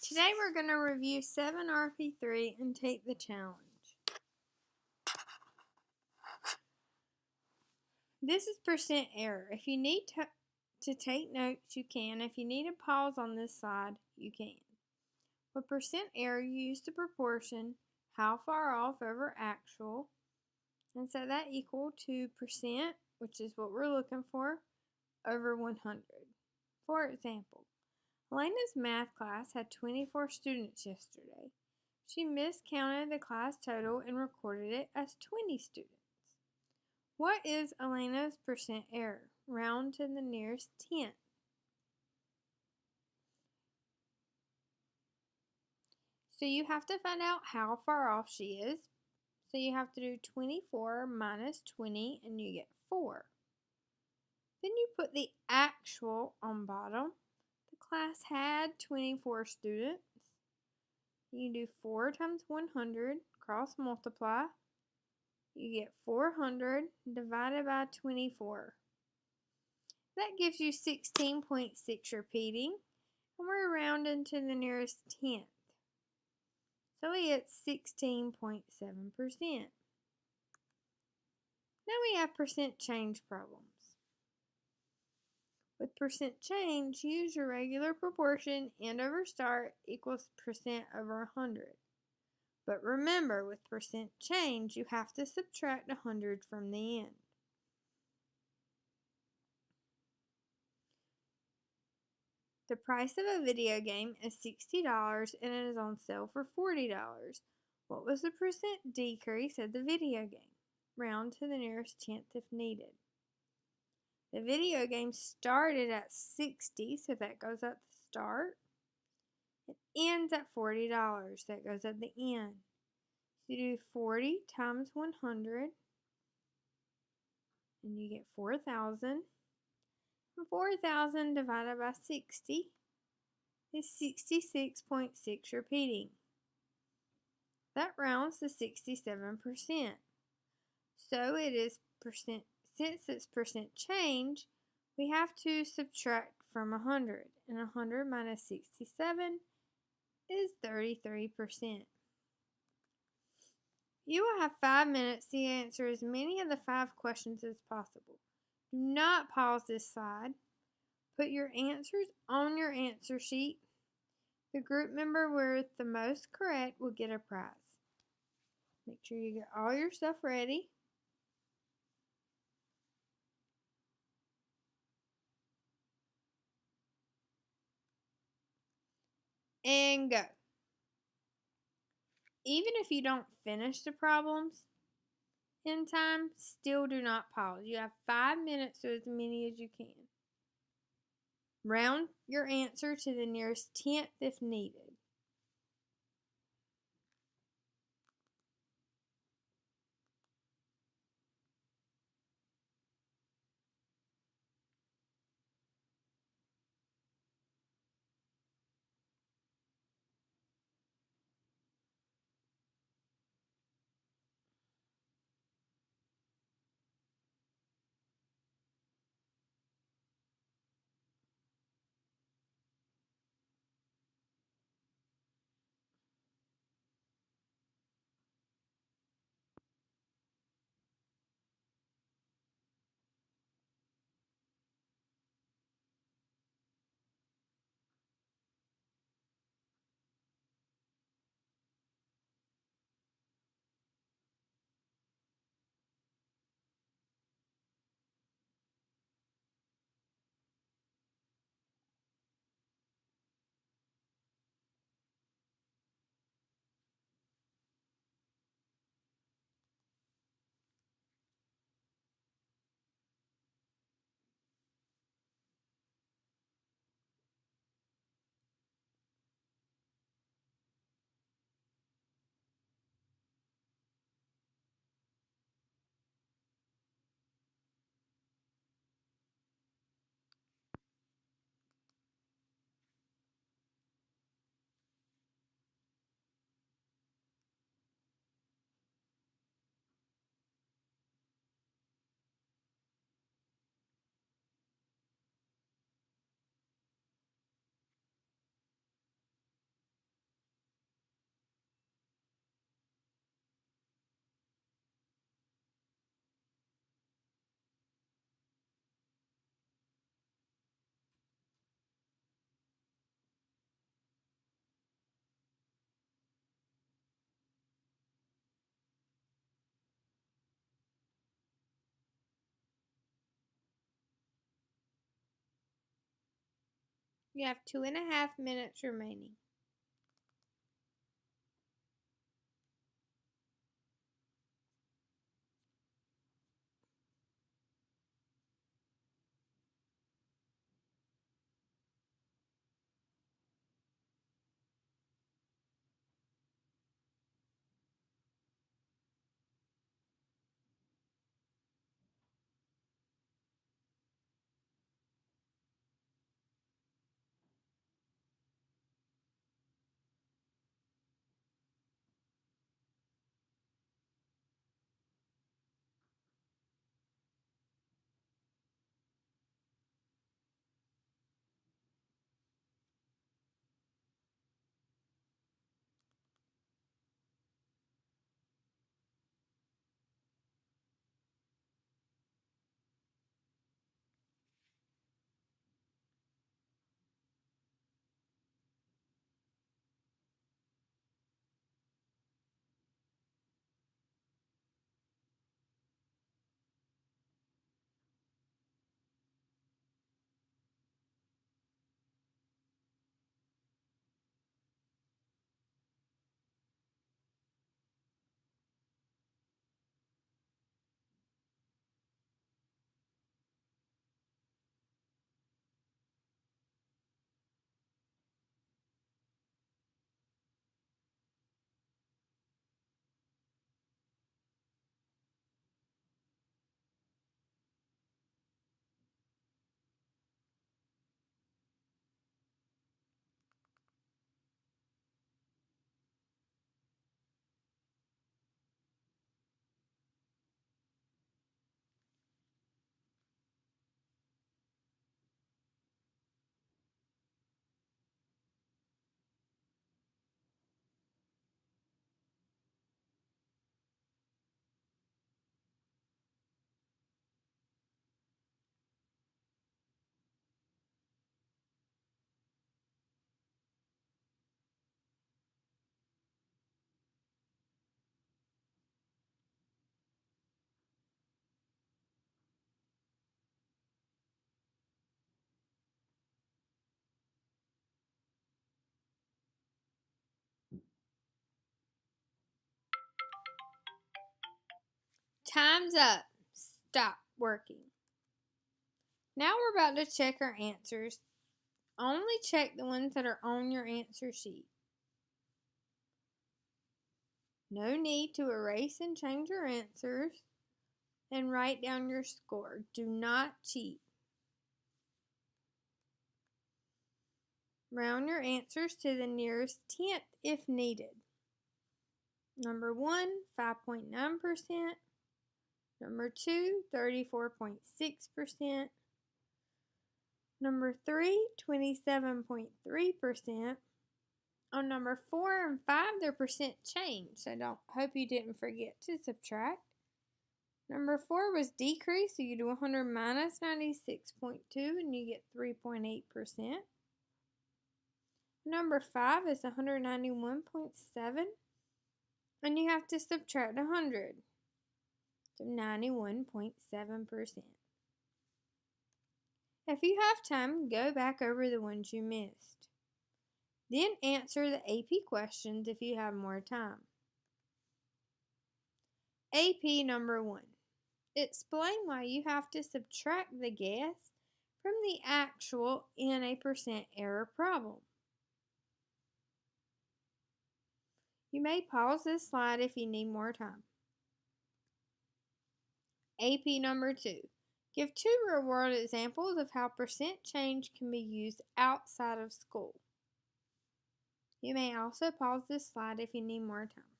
Today we're going to review 7.rp.3 and take the challenge. This is percent error. If you need to take notes, you can. If you need a pause on this slide, you can. With percent error, you use the proportion how far off over actual and set that equal to percent, which is what we're looking for, over 100. For example, Elena's math class had 24 students yesterday. She miscounted the class total and recorded it as 20 students. What is Elena's percent error? Round to the nearest tenth. So you have to find out how far off she is. So you have to do 24 minus 20 and you get 4. Then you put the actual on bottom. The class had 24 students. You do 4 times 100, cross multiply. You get 400 divided by 24. That gives you 16.6 repeating, and we're rounding to the nearest tenth. So we get 16.7%. Now we have percent change problems. With percent change, use your regular proportion and over start equals percent over 100. But remember, with percent change, you have to subtract 100 from the end. The price of a video game is $60 and it is on sale for $40. What was the percent decrease of the video game? Round to the nearest tenth if needed. The video game started at 60, so that goes at the start. It ends at $40, that goes at the end. So you do 40 times 100, and you get 4,000. 4,000 divided by 60 is 66.6 repeating. That rounds to 67%. So it is percent. Since it's percent change, we have to subtract from 100, and 100 minus 67 is 33%. You will have 5 minutes to answer as many of the 5 questions as possible. Do not pause this slide. Put your answers on your answer sheet. The group member with the most correct will get a prize. Make sure you get all your stuff ready. And go. Even if you don't finish the problems in time, still do not pause. You have 5 minutes, so as many as you can. Round your answer to the nearest tenth if needed. You have 2.5 minutes remaining. Time's up. Stop working. Now we're about to check our answers. Only check the ones that are on your answer sheet. No need to erase and change your answers and write down your score. Do not cheat. Round your answers to the nearest tenth if needed. Number 1, 5.9%. Number 2, 34.6%. Number 3, 27.3%. On number 4 and 5, they're percent change, so hope you didn't forget to subtract. Number 4 was decrease, so you do 100 minus 96.2 and you get 3.8%. Number 5 is 191.7 and you have to subtract 100. So 91.7%. If you have time, go back over the ones you missed. Then answer the AP questions if you have more time. AP number 1. Explain why you have to subtract the guess from the actual in a percent error problem. You may pause this slide if you need more time. AP number 2. Give 2 real-world examples of how percent change can be used outside of school. You may also pause this slide if you need more time.